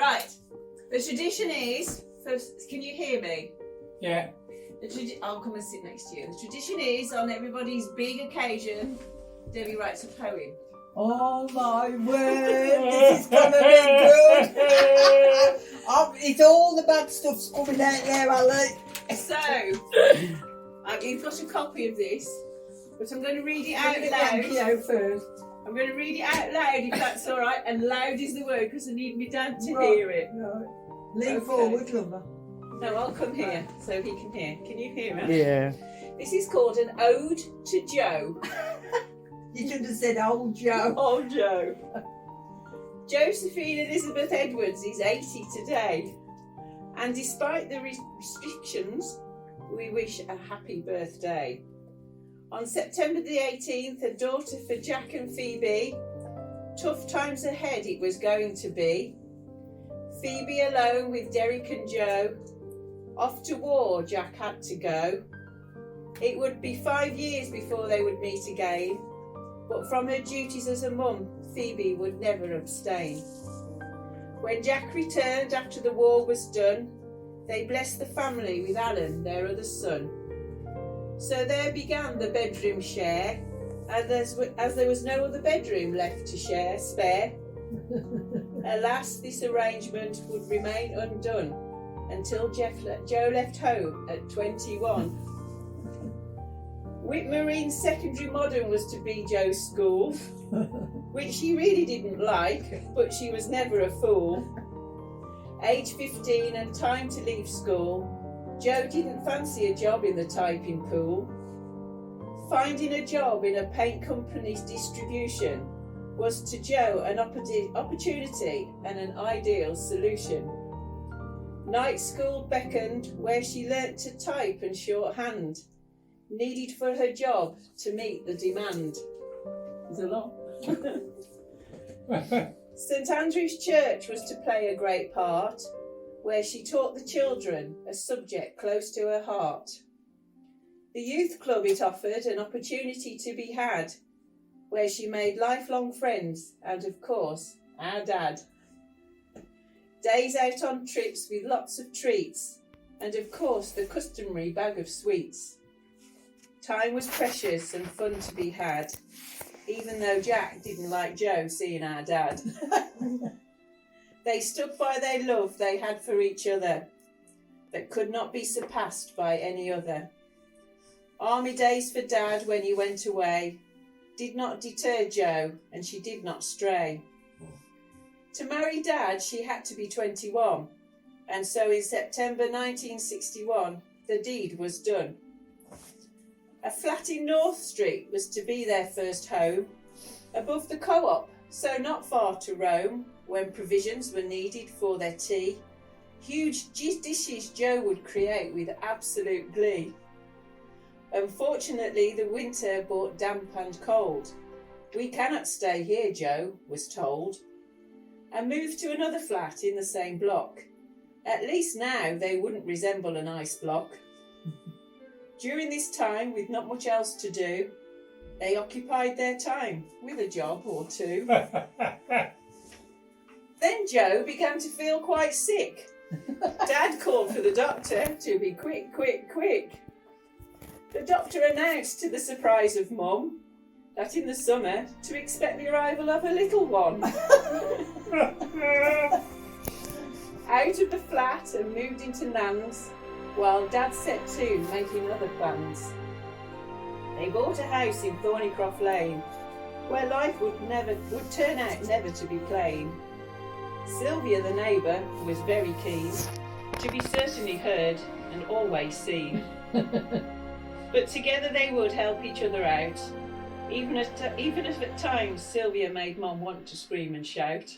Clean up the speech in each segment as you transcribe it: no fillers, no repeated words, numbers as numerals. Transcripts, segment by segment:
Right. The tradition is, first, can you hear me? Yeah. I'll come and sit next to you. The tradition is, on everybody's big occasion, Debbie writes a poem. Oh my word, this is gonna be good. It's all the bad stuff's coming out there, Ali. So, you've got a copy of this, but I'm going to read it out loud. First. I'm going to read it out loud if that's all right. And loud is the word because I need my dad to hear it. Right. Lean forward, lover. No, I'll come here so he can hear. Can you hear it? Yeah. This is called an Ode to Jo. You should have said old Joe. Old Joe. Josephine Elizabeth Edwards is 80 today. And despite the restrictions, we wish a happy birthday. On September the 18th, a daughter for Jack and Phoebe. Tough times ahead it was going to be. Phoebe alone with Derek and Joe. Off to war Jack had to go. It would be 5 years before they would meet again. But from her duties as a mum, Phoebe would never abstain. When Jack returned after the war was done, they blessed the family with Alan, their other son. So there began the bedroom share, and as there was no other bedroom left to spare. Alas, this arrangement would remain undone until Joe left home at 21. Whitmarine Secondary Modern was to be Joe's school, which she really didn't like, but she was never a fool. Age 15 and time to leave school, Joe didn't fancy a job in the typing pool. Finding a job in a paint company's distribution was to Joe an opportunity and an ideal solution. Night school beckoned, where she learnt to type and shorthand, needed for her job to meet the demand. There's a lot. St Andrew's Church was to play a great part, where she taught the children a subject close to her heart. The youth club it offered an opportunity to be had, where she made lifelong friends and, of course, our dad. Days out on trips with lots of treats and, of course, the customary bag of sweets. Time was precious and fun to be had, even though Jack didn't like Joe seeing our dad. They stuck by their love they had for each other, that could not be surpassed by any other. Army days for Dad when he went away did not deter Joe, and she did not stray. To marry Dad, she had to be 21, and so in September 1961, the deed was done. A flat in North Street was to be their first home, above the co-op, so not far to roam, when provisions were needed for their tea. Huge dishes Joe would create with absolute glee. Unfortunately, the winter brought damp and cold. "We cannot stay here," Joe was told, and moved to another flat in the same block. At least now they wouldn't resemble an ice block. During this time, with not much else to do, they occupied their time with a job or two. Then Joe began to feel quite sick. Dad called for the doctor to be quick, quick, quick. The doctor announced, to the surprise of Mum, that in the summer to expect the arrival of a little one. Out of the flat and moved into Nan's, while Dad set to making other plans. They bought a house in Thornycroft Lane, where life would turn out never to be plain. Sylvia, the neighbour, was very keen to be certainly heard and always seen. But together they would help each other out, even if at times Sylvia made Mum want to scream and shout.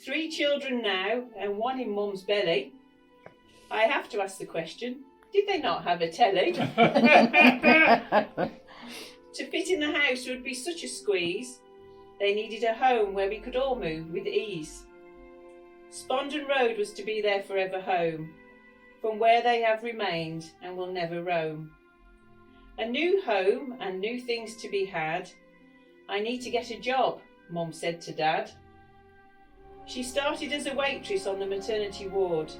3 children now, and 1 in Mum's belly. I have to ask the question, did they not have a telly? To fit in the house would be such a squeeze. They needed a home where we could all move with ease. Spondon Road was to be their forever home, from where they have remained and will never roam. A new home and new things to be had. I need to get a job, Mum said to Dad. She started as a waitress on the maternity ward,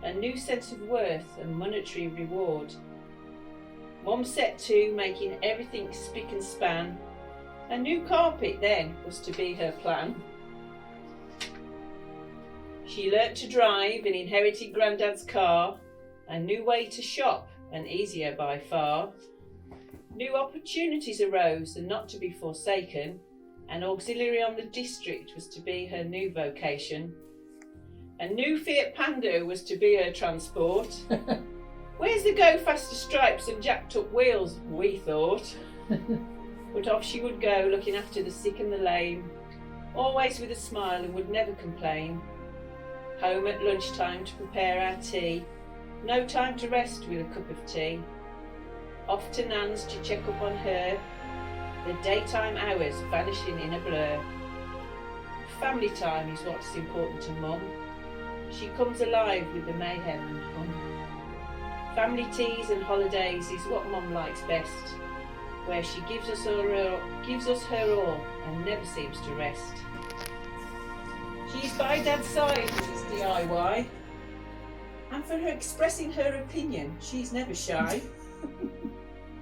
a new sense of worth and monetary reward. Mum set to making everything spick and span. A new carpet then was to be her plan. She learnt to drive and inherited Grandad's car, a new way to shop and easier by far. New opportunities arose and not to be forsaken. An auxiliary on the district was to be her new vocation. A new Fiat Panda was to be her transport. Where's the go faster stripes and jacked up wheels, we thought. But off she would go, looking after the sick and the lame, always with a smile and would never complain. Home at lunchtime to prepare our tea, no time to rest with a cup of tea. Off to Nan's to check up on her, the daytime hours vanishing in a blur. Family time is what's important to Mum. She comes alive with the mayhem and hum. Family teas and holidays is what Mum likes best, where she gives us her all and never seems to rest. She's by Dad's side, Mrs. DIY, and for her expressing her opinion, she's never shy.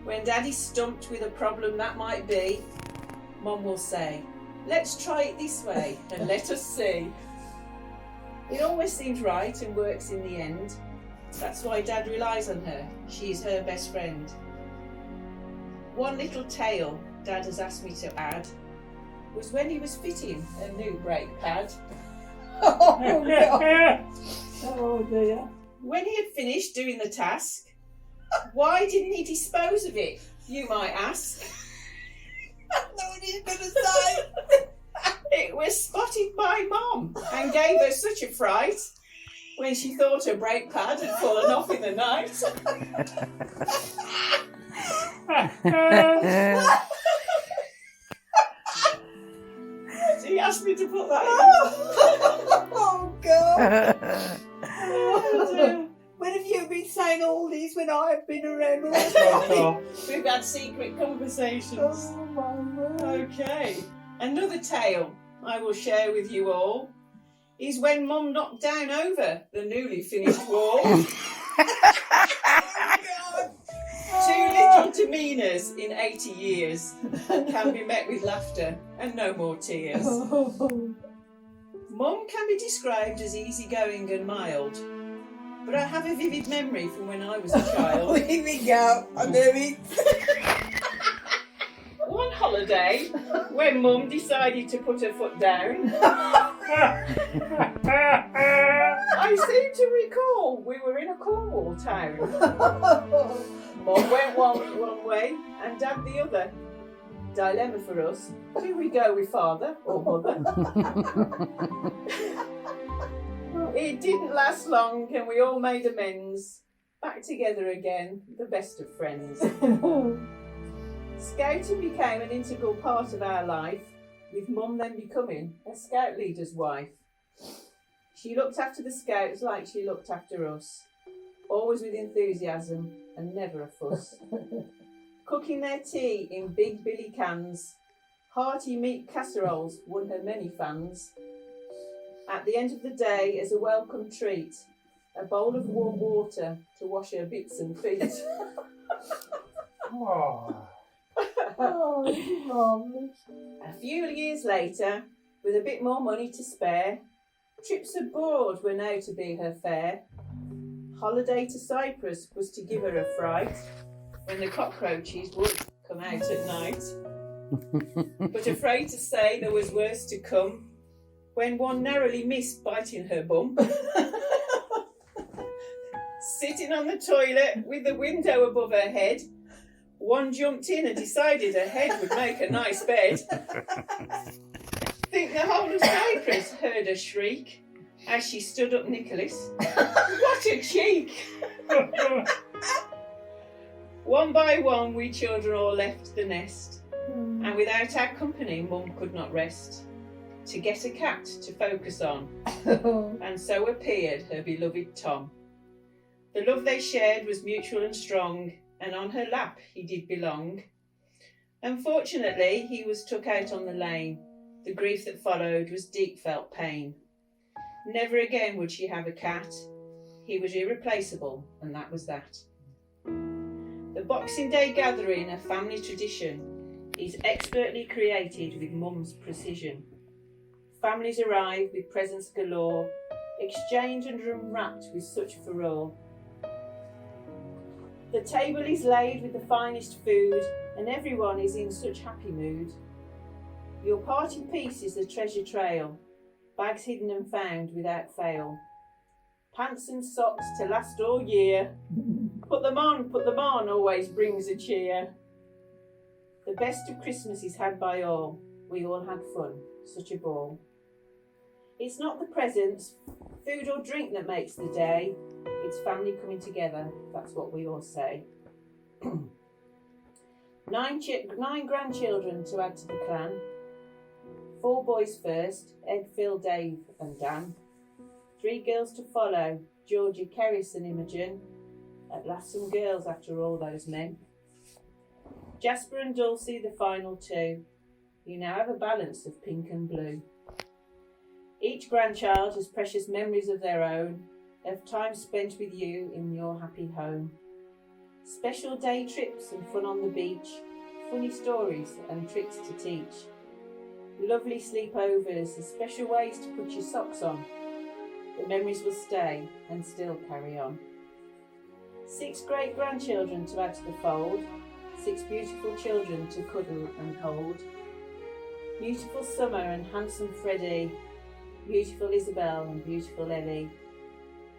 When Daddy's stumped with a problem that might be, Mum will say, let's try it this way and let us see. It always seems right and works in the end. That's why Dad relies on her. She's her best friend. One little tale Dad has asked me to add was when he was fitting a new brake pad. Oh, no. Oh, dear. When he had finished doing the task, why didn't he dispose of it, you might ask? I know what he's going to say. It was spotted by Mum and gave her such a fright when she thought her brake pad had fallen off in the night. He asked me to put that in. Oh, God. Oh, dear. When have you been saying all these when I've been around all the time? We've had secret conversations. Oh, my word. Okay. Another tale I will share with you all is when Mum knocked down over the newly finished wall. Two little demeanours in 80 years can be met with laughter and no more tears. Mum can be described as easygoing and mild, but I have a vivid memory from when I was a child. Oh, here we go. I know it. One holiday, when Mum decided to put her foot down, I seem to recall we were in a Cornwall town. Mum went one way and Dad the other. Dilemma for us, do we go with father or mother? It didn't last long and we all made amends. Back together again, the best of friends. Scouting became an integral part of our life, with Mum then becoming a scout leader's wife. She looked after the scouts like she looked after us, always with enthusiasm and never a fuss. Cooking their tea in big billy cans, hearty meat casseroles won her many fans. At the end of the day, as a welcome treat, a bowl of warm water to wash her bits and feet. Oh, this is marvellous. A few years later, with a bit more money to spare, trips abroad were now to be her fare. Holiday to Cyprus was to give her a fright when the cockroaches would come out at night. But afraid to say there was worse to come when one narrowly missed biting her bum. Sitting on the toilet with the window above her head, one jumped in and decided her head would make a nice bed. Think the whole of Cyprus heard her shriek as she stood up Nicholas. What a cheek! One by one we children all left the nest, and without our company Mum could not rest, to get a cat to focus on, and so appeared her beloved Tom. The love they shared was mutual and strong, and on her lap he did belong. Unfortunately, he was took out on the lane. The grief that followed was deep felt pain. Never again would she have a cat. He was irreplaceable, and that was that. The Boxing Day gathering, a family tradition, is expertly created with Mum's precision. Families arrive with presents galore, exchanged and unwrapped with such furore. The table is laid with the finest food, and everyone is in such happy mood. Your parting piece is the treasure trail, bags hidden and found without fail. Pants and socks to last all year. Put them on, always brings a cheer. The best of Christmas is had by all. We all had fun, such a ball. It's not the presents, food or drink that makes the day. It's family coming together, that's what we all say. 9 grandchildren to add to the clan. 4 boys first, Ed, Phil, Dave and Dan. 3 girls to follow, Georgie, Keris and Imogen. At last some girls after all those men. Jasper and Dulcie, the final 2. You now have a balance of pink and blue. Each grandchild has precious memories of their own, of time spent with you in your happy home. Special day trips and fun on the beach, funny stories and tricks to teach. Lovely sleepovers and special ways to put your socks on. The memories will stay and still carry on. 6 great grandchildren to add to the fold, 6 beautiful children to cuddle and hold. Beautiful Summer and handsome Freddie, beautiful Isabel and beautiful Ellie,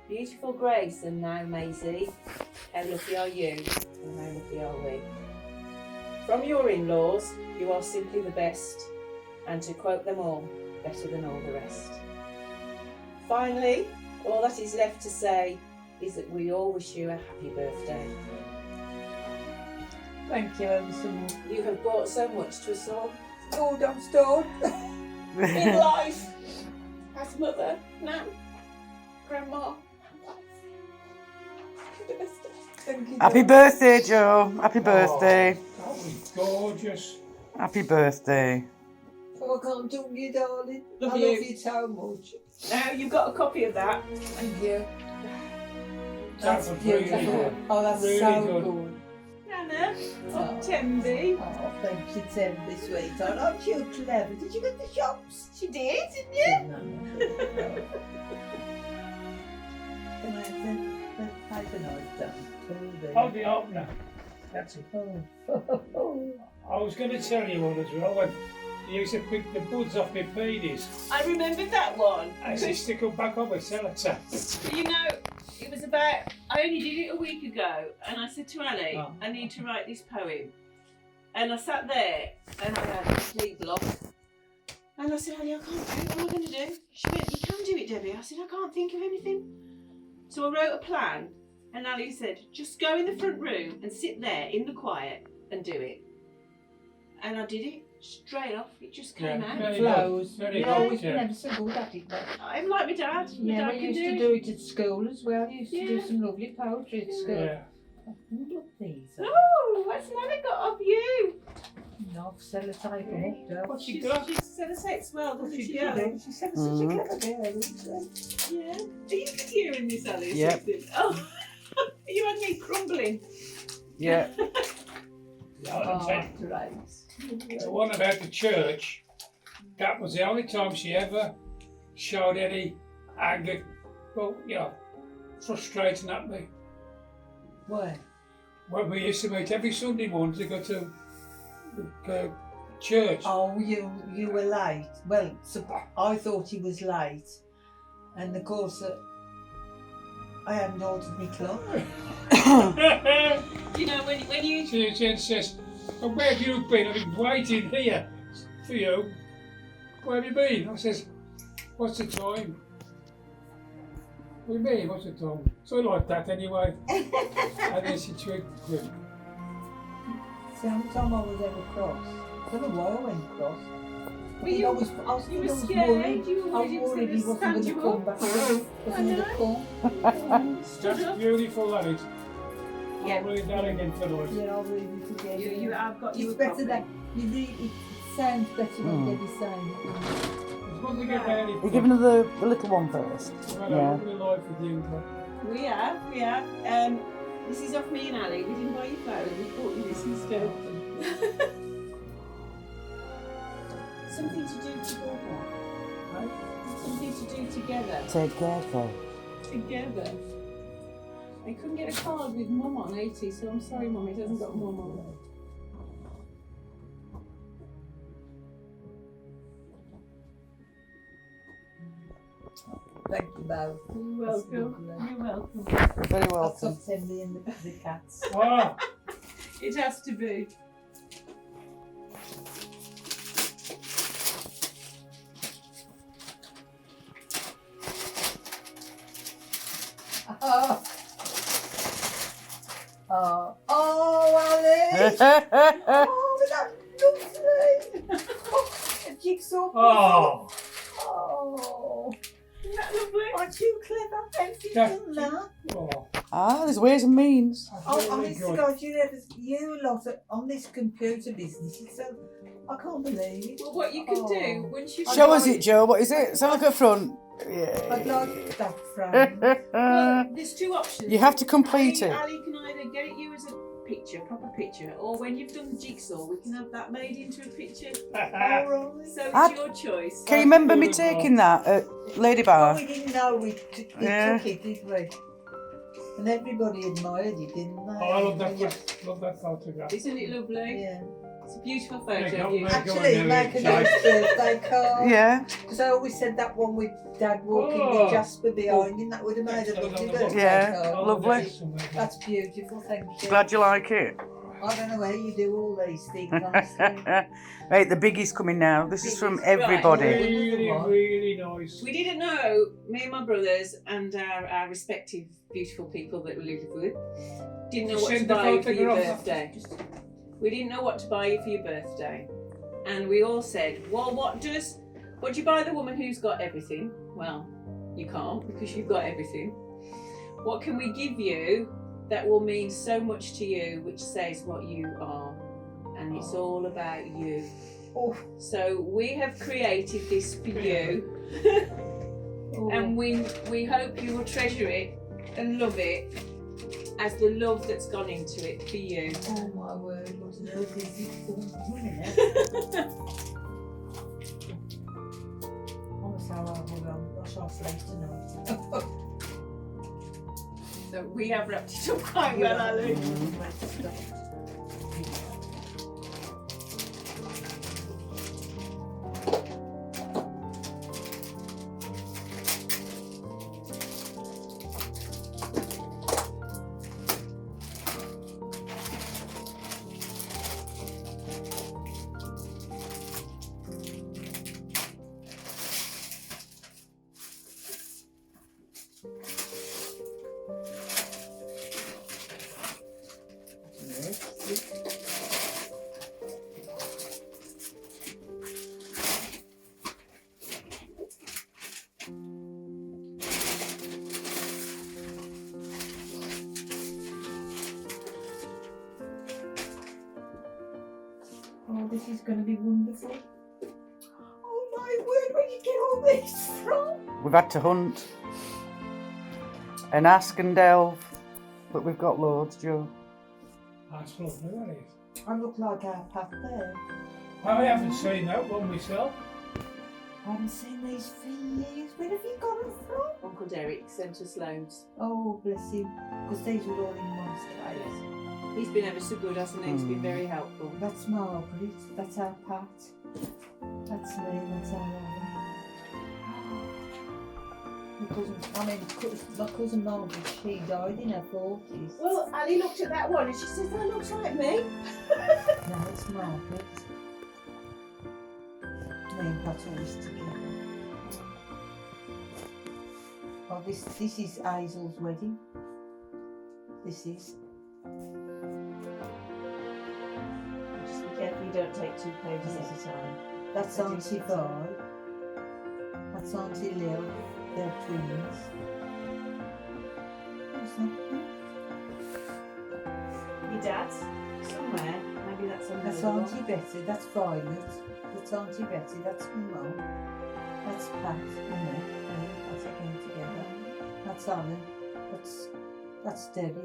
beautiful Grace and now Maisie. How lucky are you and how lucky are we? From your in-laws, you are simply the best, and to quote them all, better than all the rest. Finally, all that is left to say is that we all wish you a happy birthday. Thank you ever so much. You have brought so much to us all Stored, I'm stored. in life, as mother, nan, grandma, and wife. Happy birthday. Thank you. Happy birthday, Joe. Happy birthday. That was gorgeous. Happy birthday. Oh, I can't talk to you, darling. Love I you. love you so much. Now you've got a copy of that. Thank you. That That's was really beautiful. good. Oh, that's Really so good. good. Nana, Oh. Temby. Oh, thank you, Tim, this week. Aren't you clever? Did you get the shops? She did, didn't you? No. Can I have the paper knife done? Hold the opener. That's it. Oh. I was going to tell you one as well. When you used to pick the buds off my peonies, I remembered that one. I used to stick them back on with sellotape. You know, it was about, I only did it a week ago, and I said to Ali, Oh. I need to write this poem. And I sat there, and I had a complete block. And I said, Ali, I can't do it, what am I going to do? She went, you can do it, Debbie. I said, I can't think of anything. So I wrote a plan, and Ali said, just go in the front room and sit there in the quiet and do it. And I did it, straight off, it just came Yeah, out. very Flows. good. Very You've good, always yeah. been ever so good at it, though. I'm like my dad. My Yeah, dad we can used do to it. do it at school as well. You used to do Yeah. some lovely poetry at school. Yeah. Look these. Oh, what's Nana got of you? No, sellotape them up, though. What's she got? She's sellotape's well, doesn't She she? did Ali? it. She said such a Mhm. clever girl, isn't she? Yeah. Are you hearing this, Ali? Yep. Oh, you had me crumbling. Yeah. Yeah, I'll tell you. Oh, great. The one about the church, that was the only time she ever showed any anger, well, you know, frustrating at me. Where? When we used to meet every Sunday morning to go to church. Oh, you were late. Well, I thought he was late, and of course I hadn't ordered my clock. You know, when you... She then says, "Oh, where have you been? I've been waiting here for you. Where have you been?" I says, "What's the time?" "What do you mean, what's the time?" So like that anyway. And then she tweaked me. The only time I was ever cross. I don't know why I went cross. Were you- I was you were worried. scared, you were I worried was worried he he was wasn't gonna going to stand you come up. back. Wasn't going to come. Stood That's up. beautiful, that is. Yeah. I'll read that again for us. Yeah, I'll really forget. I've got you It's a better copy. than it sounds better when Mm. Debbie's saying it. What we get ready You're for? giving her the little one first. Well, Yeah. I'm going live with you, but We have. This is off me and Ali. We didn't buy you flowers, we bought you this instead. Something to do together. right? Something to do together. Together. Together. I couldn't get a card with Mum on 80, so I'm sorry, Mum, it hasn't got Mum on. Thank you both. You're welcome. You're welcome. Very That's welcome. up Cindy and the cats. Ah, It has to be. Oh, Ali! Oh, that's lovely! A jigsaw puzzle. oh, Oh, Isn't that lovely? aren't you clever? Have you That's- done that? oh. Ah, there's ways and means. That's Oh, really honest to good. God, you lot are on this computer business. It's so, I can't believe it. Well, what you can do once you've Show us it, Joe. What is it? Let's have a look at front. I'd Yeah. like that frame. Well, there's two options. You have to complete it. Ali can either get it you as a picture, proper picture, or when you've done the jigsaw, we can have that made into a picture. Alright. So Ah. it's your choice. Can you remember me taking that at Lady Oh, Bar? we didn't know we took Yeah. it, did we? And everybody admired it, didn't they? Oh, I love that photograph. Isn't it lovely? Yeah. It's a beautiful Make photo up, of you. make up. Actually, make a nice birthday card. Yeah. Because I always said that one with Dad walking Oh. with Jasper behind him, that would have made a lovely birthday Yeah. card. Lovely. That's beautiful, thank you. Glad you like it. I don't know how you do all these things, honestly. Right, the biggie's coming now. This is from Biggie's, right. everybody. Really, really nice. We didn't know, me and my brothers and our respective beautiful people that we live with, didn't know what to Send the buy you for your photograph. birthday. We didn't know what to buy you for your birthday. And we all said, well, what do you buy the woman who's got everything? Well, you can't because you've got everything. What can we give you that will mean so much to you, which says what you are? And it's all about you. Oh, So we have created this for you. oh. And we hope you will treasure it and love it as the love that's gone into it for you. Oh my word, what an earth is it for me? Honestly, I shall sleep tonight. So we have wrapped it up quite well, Ali. Oh, this is going to be wonderful. Oh my word, where did you get all these from? We've had to hunt and ask and delve, but we've got loads, Joe. That's lovely, that is. I look like our path there. I haven't seen that one myself. I haven't seen these for years. Where have you got them from? Uncle Derek sent us loads. Oh, bless him. Because these were all in one case. He's been ever so good, hasn't he? He's been very helpful. That's Margaret. That's our Pat. That's me. That's our Ellen. My cousin Margaret, she died in her 40s. Well, Ali looked at that one and she says, that looks like me. No, it's Margaret. Me and Pat always together. Oh, this is Hazel's wedding. This is. Just be careful you don't take 2 pages at a time. That's Auntie Vi. That's Auntie Lil. They're twins. Who's that? Your dad's somewhere. Maybe that's on That's Auntie Betty. That's Violet. That's Auntie Betty. That's my mum. That's Pat, and me. That's again together. That's Alan. That's Derek.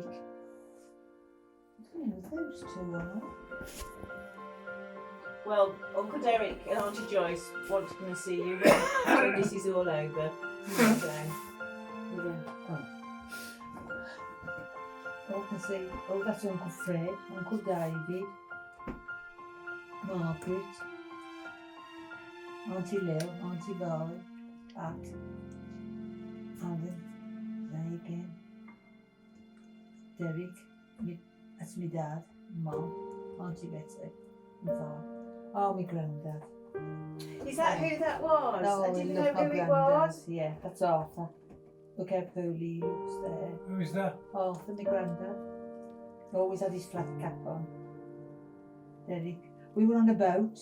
I don't know who those two are. Well, Uncle Derek and Auntie Joyce want to come and see you when this is all over. So, I can see. Oh, that's Uncle Fred, Uncle David, Margaret, Auntie Lil, Auntie Vi, Pat, Alan, there again, Derek, that's my dad, Mum, Auntie Betty, and Vi. Oh, my granddad. is that who that was? Oh, I didn't know love my who it granddad. was. Yeah, that's Arthur. Look how poorly he looks there. Who is that? Arthur, my granddad. Always had his flat cap on. Derek. We were on a boat.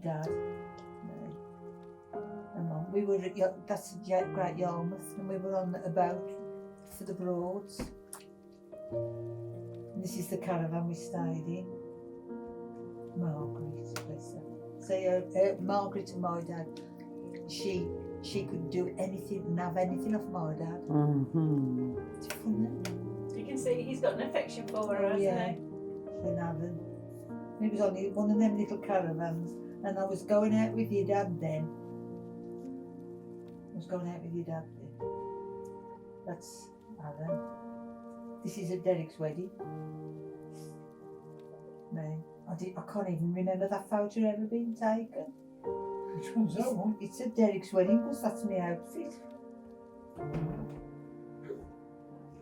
Dad. And Mum. We were at, that's Great Yarmouth, and we were on a boat for the Broads. And this is the caravan we stayed in. Margaret, bless her. So Margaret and my dad, she could do anything and have anything off my dad. Mm-hmm. It's funny. You can see he's got an affection for her, Oh, hasn't yeah. he? In Avon. It was only one of them little caravans, and I was going out with your dad then. That's Alan. This is at Derek's wedding. No, I can't even remember that photo ever being taken. Which one's that one? It's at Derek's wedding because that's my outfit.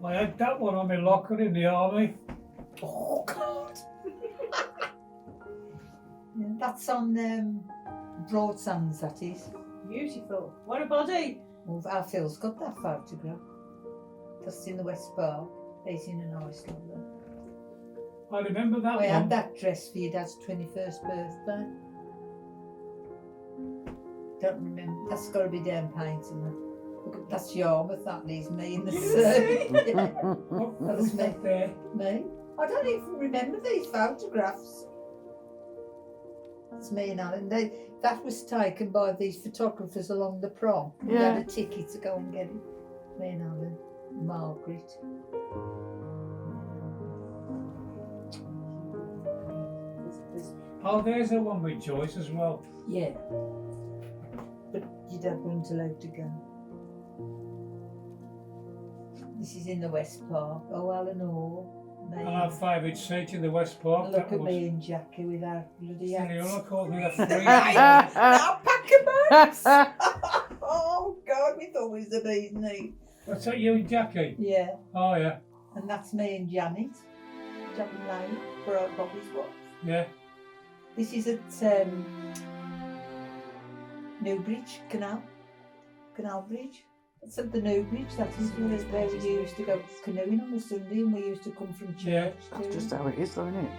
I had that one on my locker in the army. Oh God! Yeah, that's on Broadsands, that is. Beautiful. What a body. Well, our Phil's got that photograph. That's in the West Park. He's in an Iceland. I remember that I one. had that dress for your dad's 21st birthday. Don't remember. That's got to be down painting. Look, that's Yarmouth, that leaves me in the sea. Yeah, What That's was me. that there? me. I don't even remember these photographs. It's me and Alan. That was taken by these photographers along the prom. We Yeah. had a ticket to go and get it. Me and Alan. Margaret. Oh, there's the one with Joyce as well. Yeah. But your dad wasn't allowed to go. This is in the West Park. Oh, Alan Hall. Me. And our favourite seat in the West Park. Look That at was. me and Jackie with our bloody Silly, hats. all I called me a free. Now pack Oh God, we thought we was the bee's knee. What's that, you and Jackie? Yeah, Oh, yeah. and that's me and Janet. Janet Lane, for our Bobby's wife. Yeah. This is at Newbridge Canal Bridge. It's at the Newbridge. That is where we used to go canoeing on a Sunday, and we used to come from church. Yeah. That's too. just how it is, though, isn't it?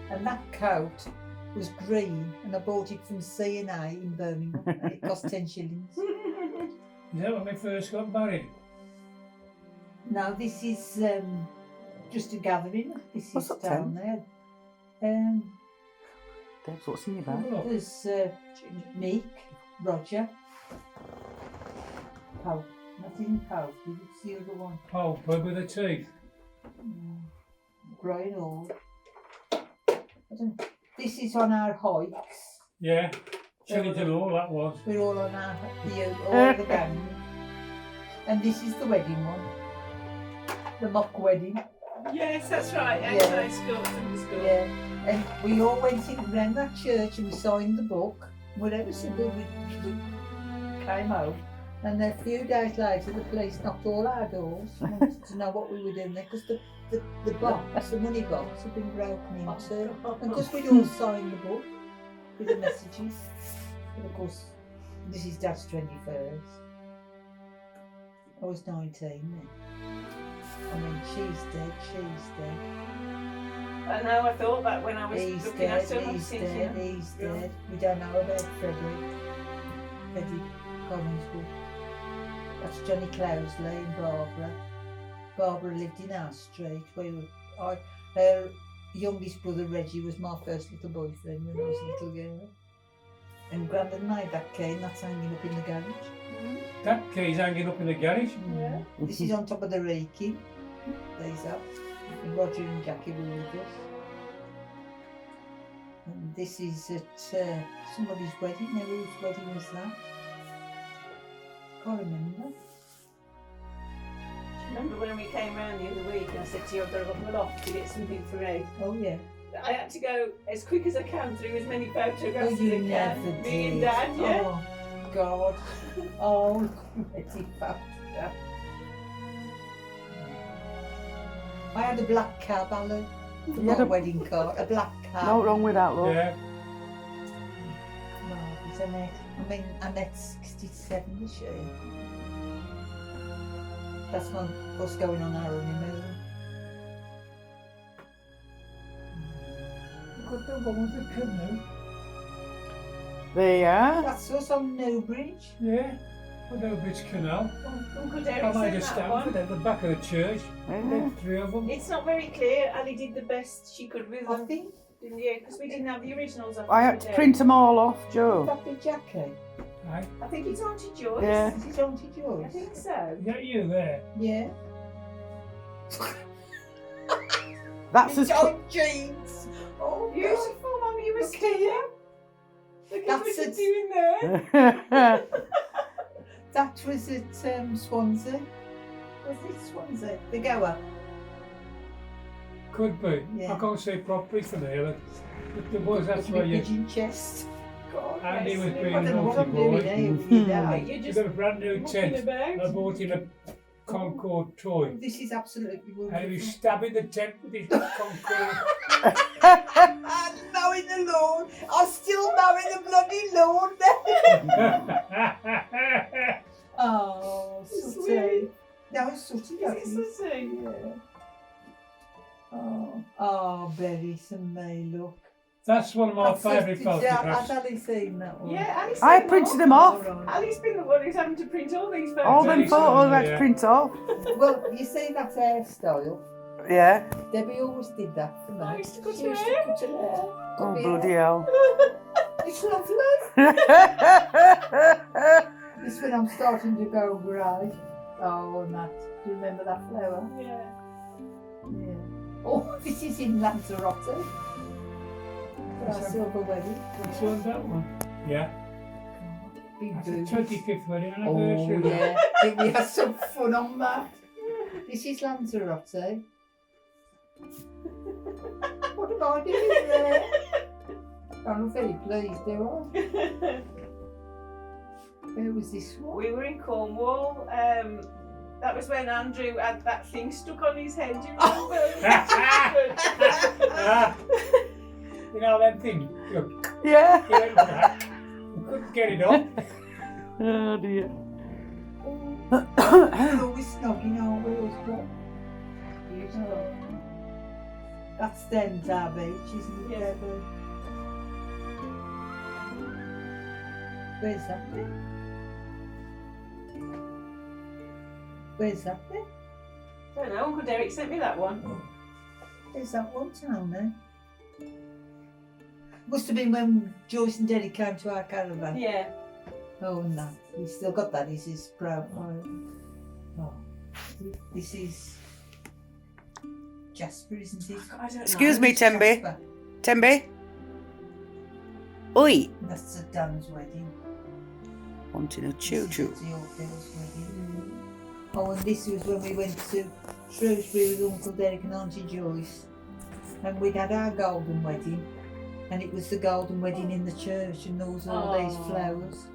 And that coat was green, and I bought it from C&A in Birmingham, and it cost 10 shillings. Is that when we first got married? No, this is just a gathering. This What's is up, down Tim? there. Debs, what's in your bag? Look. There's Meek, Roger, Pope. That isn't Pope, it's the other one. Oh, but with the teeth. Growing old. I don't know. This is on our hikes. Yeah. Chillington Hall, that was. We're all on our all the gang. And this is the wedding one. The mock wedding. Yes, that's right. Yeah. Outside school, from the school. Yeah. And we all went in around that church and we signed the book. Whatever so we came home. And then a few days later the police knocked all our doors and wanted to know what we were doing there because the box, the money box, had been broken into. And because we'd all signed the book with the messages. And of course, this is Dad's 21st. I was 19 then. I mean, she's dead. I know, I thought that when I was He's looking dead, at him, I was he's thinking, dead, he's dead. We don't know about Freddie Collinswood. That's Johnny Cloudesley and Barbara. Barbara lived in our street. Her youngest brother Reggie was my first little boyfriend when I was a little girl. And Grandad made that cane that's hanging up in the garage. That key's hanging up in the garage. Yeah. This is on top of the raking. There's that. And Roger and Jackie were with us. And this is at somebody's wedding. Now, whose wedding was that? Can't remember. Remember when we came round the other week and I said to you, I've got to go up the loft to get something for Ed. Oh yeah. I had to go as quick as I can through as many photographs Oh, as you I never can. did. Me and Dad, yeah. Oh God. Oh, pretty photograph. I had a black cab, Alan. For You had my a- wedding card. A black cab. No wrong with that, love. Yeah. No, it's Annette. I mean, Annette's 67 this year. That's when us going on our honeymoon. Got the one with the canoe. There you are. That's us on Newbridge. Yeah. I know which canal. Uncle I Derek made said a that stand one. for them at the back of the church. Yeah. There's 3 of them. It's not very clear. Ali did the best she could with I them, think didn't you? Because we didn't have the originals. I had to print them all off, Joe. that be Jackie. Aye. I think it's Auntie Joyce. Yeah. Is it Auntie I Joyce? think so. Is that you there? Yeah. That's as John Jeans. Oh, Beautiful, Mum, you were Look skinning. Look at what That's you're it. doing there. That was at Swansea. Was it Swansea? The goer. Could be. Yeah. I can't see properly from here. But there was, that's why you. pigeon chest. God, Andy yes, was and being I don't know what naughty I'm doing boy. here. You know. Right, you're You just got a brand new mucking tent. about. I bought in a Concord toy. This is absolutely And he was wonderful. stabbing the tent with his Concord. I'm mowing the lawn. I'm still mowing the bloody lawn there. Oh, Sooty. Sweet. No, Sooty. Is it Susie? Yeah. Oh, Berries and May, look. That's one of my favourite I've photographs. only seen that one. Yeah, Ali's I been printed the them one. off. All right. Ali's been the one who's having to print all these photos. All them Very photos I similar, had to yeah. print off. Well, you see that hairstyle? Yeah. Debbie always did that for me. I used to cut She her used to hair. cut her hair. Oh, Cut me bloody hair. hell. It's lovely. This when I'm starting to go grey. Oh, Nat, do you remember that flower? Yeah. Yeah. Oh, this is in Lanzarote. For our Yes, silver wedding. Which one's that one? Yeah. Big That's the boobies. 25th wedding Oh, anniversary. yeah. Think we had some fun on that. This is Lanzarote. What am I doing there? I'm not very pleased, do I? Where was this one? We were in Cornwall. That was when Andrew had that thing stuck on his head. Do you remember? Ah, you know them things? Look, Yeah. you went like that. You couldn't get it off. Oh, dear. We're always snogging, aren't we? Osborne? That's Thames our beach, isn't it? Yes. Debbie? Where's that bit? Where's that bit? don't know. Uncle Derek sent me that one. There's that one town there. Must have been when Joyce and Derek came to our caravan. Yeah. Oh no, he's still got that. He's his profile. Oh, this is Jasper, isn't it? I don't know. Excuse me, It's Tembe. Jasper. Tembe? Oi. That's the Dan's wedding. Wanting a This choo-choo. is the old girl's wedding. Oh, and this was when we went to Shrewsbury with Uncle Derek and Auntie Joyce. And we'd had our golden wedding. And it was the golden wedding in the church, and there was all these Oh. flowers.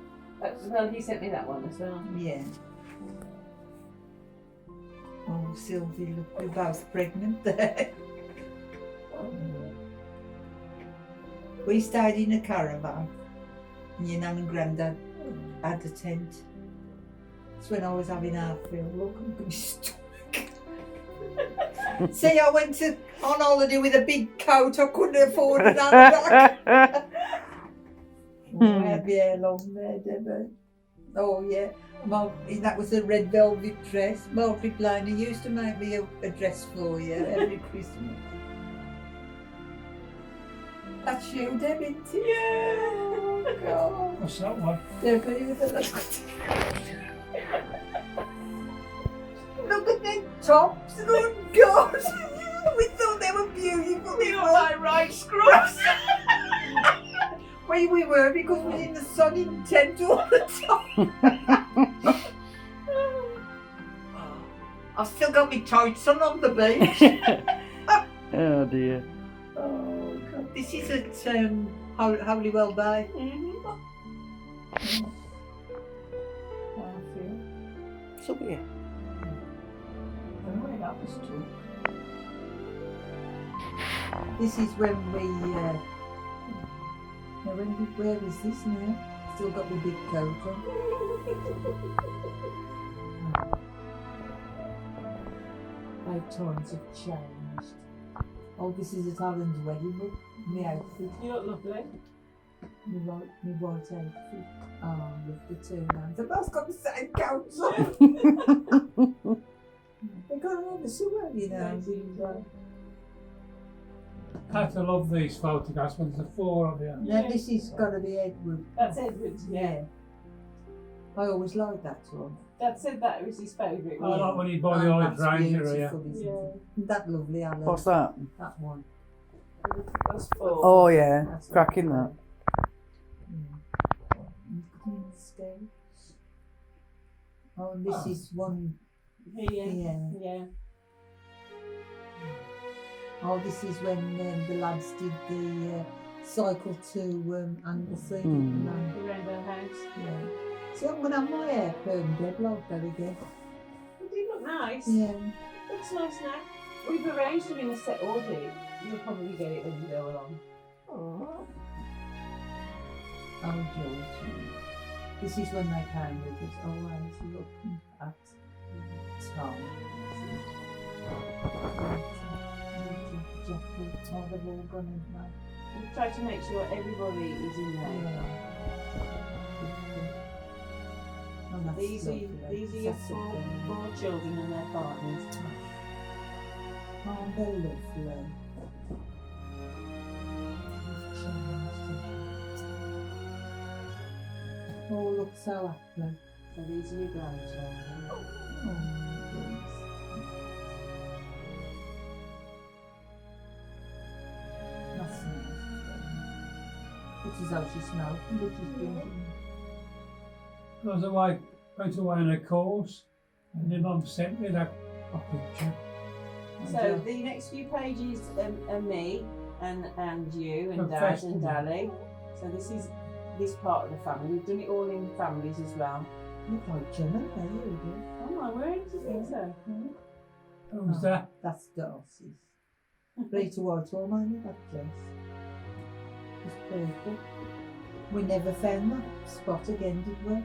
Well, he sent me that one as well. Yeah. Oh, Sylvie, look, we're both pregnant there. We stayed in a caravan, and your nan and granddad had a tent. That's when I was having our fill. Look, I'm going to stomach. See, I went on holiday with a big coat. I couldn't afford an handbag. Oh, I had my hair long there, Debbie. Oh, yeah. That was a red velvet dress. Margaret Liner used to make me a dress for you every Christmas. That's you, Debbie, isn't it? Yeah. God. What's that one? Debbie with a look at their tops. Oh God. We thought they were beautiful. They were like right scrubs. We were because we were in the sun in the tent all the time. I've still got my tights on the beach. Oh dear. Oh God. This is at Holywell Bay. So weird. This is when we. Where is this now? Still got the big coat on. My times have changed. Oh, this is at Alan's wedding look. My outfit. You look lovely. My white outfit. Oh, I love the two hands. They've both got the same coats on. They got another sewer, you know. Pat, I love these photographs when there's 4 of you. Now this is got to be Edward. That's Edward's, yeah. I always liked that one. Dad said that was his favourite I one. like when you buy the old That's Ranger here. beautiful, isn't it? That lovely, Alan. What's that? That one. That's 4. Oh yeah, That's cracking that. Oh, and this is one Here. here. Yeah. Oh, this is when the lads did the cycle to Anglesey. Mm. The Rainbow House. Yeah. See, I'm going to have my hair permed dead like that again. It did look nice. Yeah. Looks nice now. We've arranged them in a set order. You'll probably get it when you go along. Oh, George. This is when they came with us. Always looking at Tom. Jacket, all the all gone in there. We try to make sure everybody is in there. Yeah. Oh, that's These are lovely. your That's 4 lovely. children and their partners. Oh, they're lovely. Oh, look so happy. So these are your grandchildren. Oh, yes. That's nice. This is how she smells. Look, she's drinking. I went away on a course, and your mum sent me that a picture. So the next few pages are me and you and A Dad festival. and Dally. So this is this part of the family. We've done it all in families as well. Look like Gemma, there you go. Oh my word, do you think so? Who's that? That's Darcy's. Rita Whitehall, mind that dress. It's purple. We never found that spot again, did we?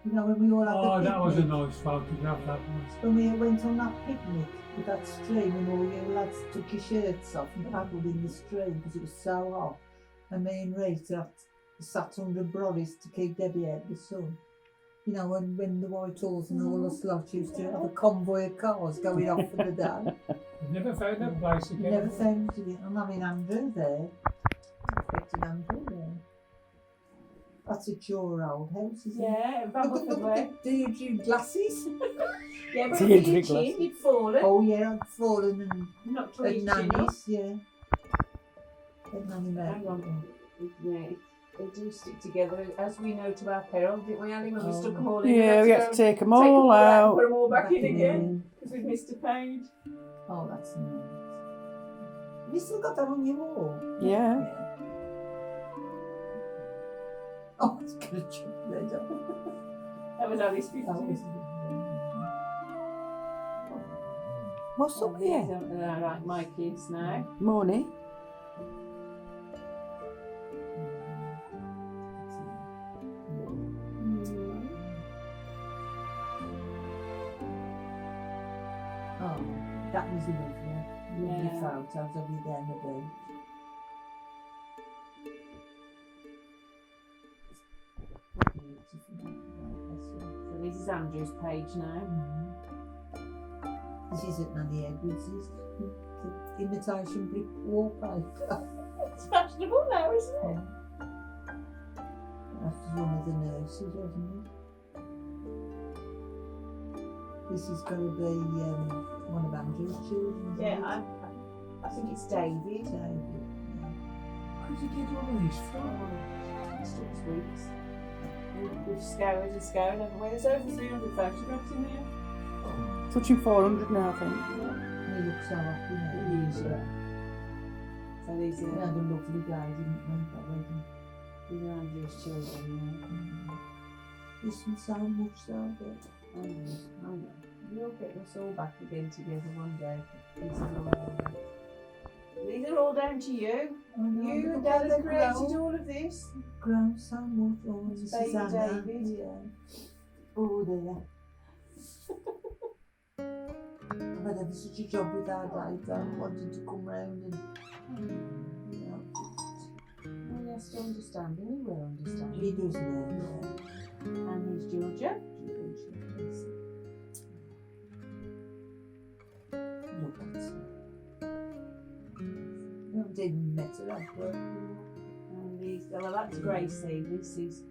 You know, when we all had Oh, the that was a picnic. nice photograph, that was. When we went on that picnic with that stream and all you lads took your shirts off and paddled in the stream because it was so hot. And me and Rita sat under brollies to keep Debbie out of the sun. You know, when the Whitehalls and all us lot used to have a convoy of cars going off for the day. We never found that place We again. never found it. I'm having Andrew there. Expecting Andrew there. That's at your old house, isn't it? Yeah, back Look up at the way. the Deirdre glasses. Yeah, but Deirdre your glasses. chin, you'd fallen. Oh yeah, I'd fallen and Not to at reach your chin up. Nanny's, yeah. At Nanny Hang on. Yeah, they do stick together, as we know to our peril, didn't we, Ali, when we Oh. stuck them all in? Yeah, we go had to take them take them all and out. put them all back in Back in again, because we've missed a page. Oh, that's nice. Have you still got that on your wall? Yeah. Oh, it's gonna jump red up. That was Ali's 50s. That was What's up here? They're like my kids now. Morning. Oh, that was lovely. Lovely Yeah. photos of you down the beach. So this is Andrew's page now. This is at Nanny Edwards' the imitation brick wallpaper. It's fashionable now, isn't it? one of the nurses, wasn't it? This is going to be one of Andrew's children. Isn't Yeah, it? I think it's David. David. Could you get all of these from? It's 6 weeks. We've scoured and scoured, haven't we? There's over 300 photographs in there. Touching 400 now, I think. He looks so happy now. He is, yeah. So these He are had a lovely day, didn't he, that wedding? Andrew's children, Listen so much so good. yeah. I know. We'll get us all back again together one day. These are all down to you. I know, You look and how Dad they've created grown. all of this. Grown so much. Oh, this Baby is Anna. David. Yeah. Oh, there. I've had ever such a job with our dad. I wanted to come round and, you know, Oh, he has to understand, and he will understand. he does know. And he's Georgia. Look at her. We haven't even met her, have we? And these, well, that's Gracie. This is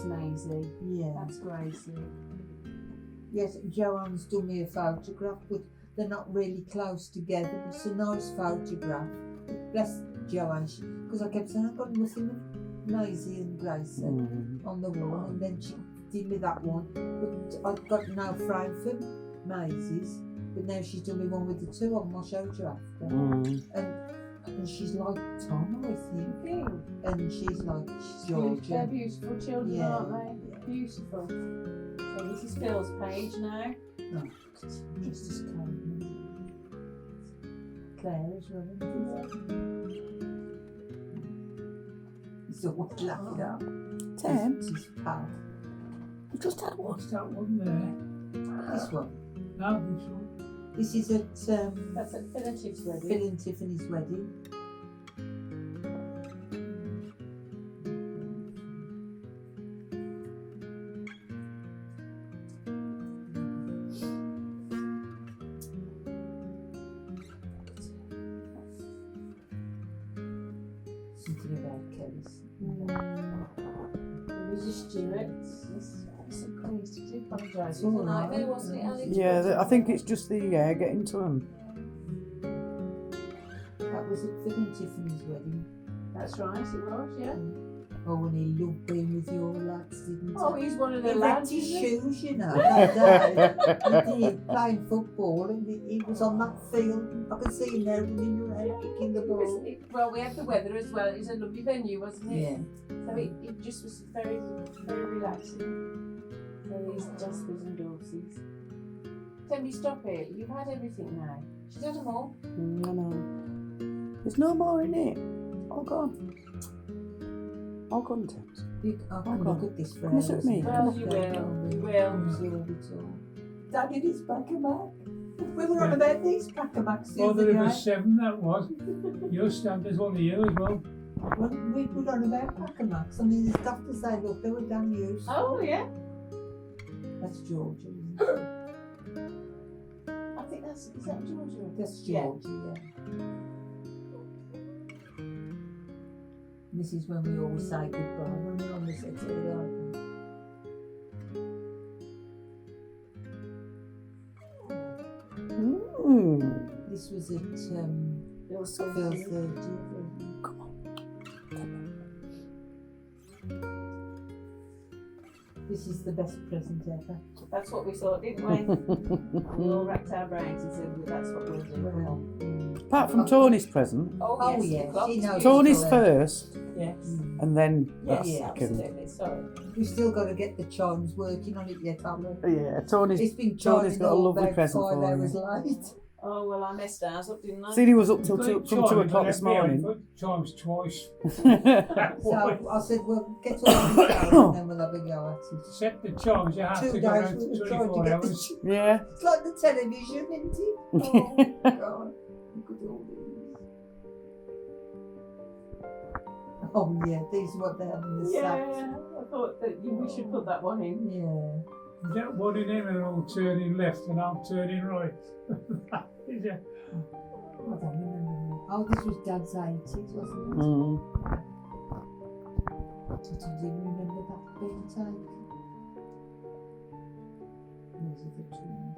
Maisie. Yeah. That's Gracie. Yes, Joanne's done me a photograph, but they're not really close together. But it's a nice photograph. Bless Joanne, because I kept saying I've got nothing of Maisie and Gracie on the wall, and then she did me that one. But I've got no frame for Maisie's, but now she's done me one with the two on. I'll show you after. And she's like Tom, I think, and she's like They're Georgia. beautiful children, Yeah. aren't they? Beautiful. So this is Phil's page now. Just as kind. Claire as well. He's always laughing up. 10. It's his pal. You just had one. What's that one there? This one. No, this one. This is at That's at Phil and Tiff's wedding. Phil and Tiffany's wedding. Something about Kelly's. There is a Stuart. This is please do apologise. It's It was a all right. nightmare, wasn't it, Alex? Yeah, I think it's just the air getting to them. That was at Phil and Tiffany's wedding. That's right, it was, yeah. Oh, and he loved being with your lads, didn't he? Oh, he's one of the He lads. wrapped his isn't he? shoes, you know, that day. He did, playing football, and he was on that field. I could see him there running around, kicking the ball. Well, we had the weather as well. It was a lovely venue, wasn't it? Yeah. So it just was very, very relaxing. So these Jaspers and Dorseys. Tell me, stop it. You've had everything now. She's had them all. I know. There's no more in it. All gone. All gone, Thames. I can look at this for Come hours. sit with me. Well, you will. You will. Absorb it all. Daddy, this pack-a-mac. We were on about these pack-a-macs the Oh, other there day. was 7, that was. Your standards one of you as well. When we were on about pack-a-macs, I mean, the stuff to say, look, they were damn used. Oh, yeah. That's Georgia, isn't it? I think is that Georgia? That's Yeah. Georgia, yeah. This is when we always say goodbye, when we're on the set of the garden. This was at Phil's Phil's 30th. This is the best present ever. That's what we thought, didn't we? We all racked our brains and said, well, that's what we'll do. Come on. Apart from Tony's present. Oh, yes, yeah, we've got she to knows. do Tony's it. first, Yes. and then Yes, the Yeah. second. absolutely. Sorry. We've still got to get the chimes working on it yet, haven't we? Yeah, Tony's. It's been Tony's chiming got a all lovely about present 5 for you. hours late. Oh, well, I messed ours up, didn't I? See, he was up till But from 2 chime, o'clock but this we haven't morning. put chimes twice. So I said, well, get all this going and then we'll have a go at it. Set the chimes, you have 2 to go days around we were trying to 24 get hours. this. Yeah. It's like the television, isn't it? Oh, God. Look at all these. Oh, yeah, these are what they have in the Yeah, sacks. I thought that we should put that one in. Yeah. That one in him and I'm turning left and I'm turning right. Is it? I don't remember. Oh, this was Dad's 80s, wasn't it? Did you remember that being taken? Those are the twins.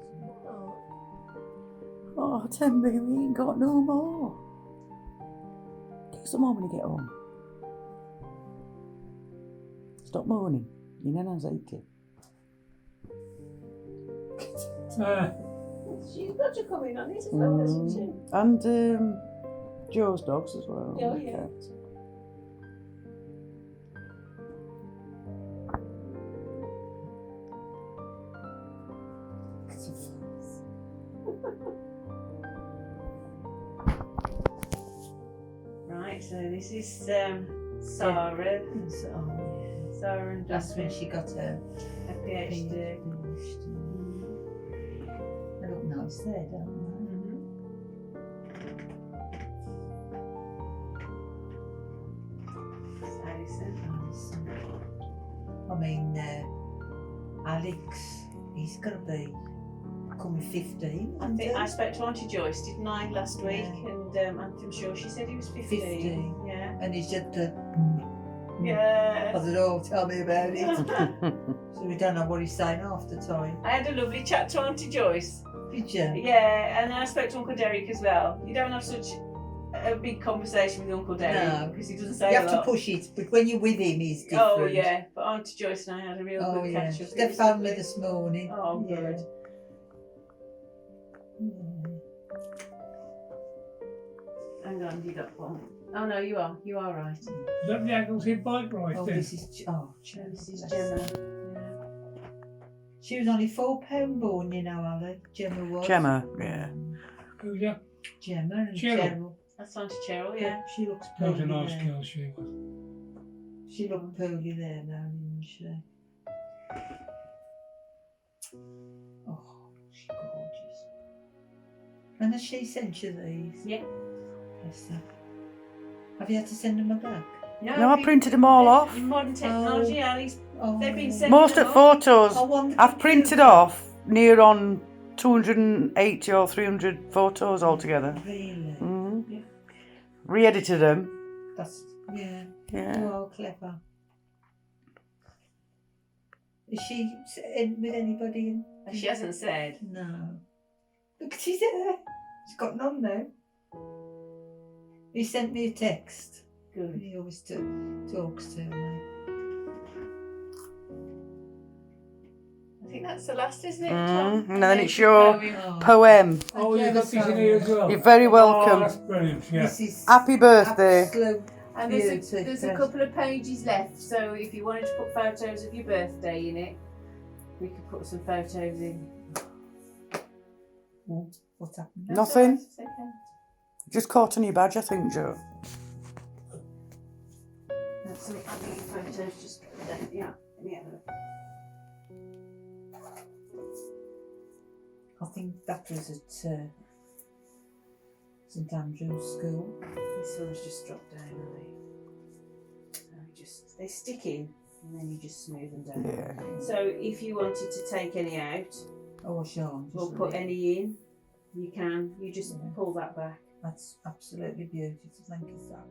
Oh, Timmy, we ain't got no more. Get some more when you get home. Stop moaning. Your nana's 80. She's got to come in on it as well, hasn't she? And Joe's dogs as well. Oh, yeah. Cats. Right, so this is Sarah. Sarah and That's when she got her PhD. They look nice there, don't Alison. they? I mean, Alex, he's got to be coming 15. I think I spoke to Auntie Joyce, didn't I, last week? Yeah. And I'm sure she said he was 15. 15. Yeah. And he's just Yeah. I don't know, tell me about it. So we don't know what he's saying half the time. I had a lovely chat to Auntie Joyce. Did you? Yeah, and then I spoke to Uncle Derek as well. You don't have such a big conversation with Uncle Derek No. because he doesn't say You a have lot. to push it, but when you're with him, he's different. Oh yeah, but Auntie Joyce and I had a real Oh, good yeah. catch up. They phoned me this morning. Oh Yeah. good. Hang on, you got one. Oh no, you are right. Is that the Anglesey bike ride Oh, then? this is This is Gemma. She was only £4 born, you know, Ali. Gemma was. Gemma, yeah. Who's that? Gemma and Cheryl. Cheryl. That's Auntie Cheryl, yeah. She looks That was poorly a nice there. girl she was. She looked poorly there now, didn't she? Oh, she's gorgeous. And has she sent you these? Yeah. Bless her. Have you had to send them back? No, I printed them all off. Modern technology, Ali's. Oh, They've been sent. Most of photos I wonder I've if printed you- off near on 280 or 300 photos altogether. Really? Mm. Re-edited them. That's, yeah. Yeah. Oh, clever. Is she in with anybody in? She hasn't said. No. Look at his hair. He's got none now. He sent me a text. Good. He always talks to me. I think that's the last, isn't it? Mm, Tom? and then it's the your poem. Poem. Oh, Yeah, you've got that's these in all. here as well? You're very Oh, welcome. that's brilliant, yeah. This is Happy birthday. absolute And beauty. there's a couple of pages left, so if you wanted to put photos of your birthday in it, we could put some photos in. What's happened? That's Nothing. all right, it's okay. Just caught on your badge, I think, Joe. That's all. I think your photos just yeah. Let me have a look. I think that was at St Andrew's School. These ones just drop down, they stick in, and then you just smooth them down. Yeah. So if you wanted to take any out Oh, Sean. or put any in, you can. You just pull that back. That's absolutely beautiful. Thank you, Sam.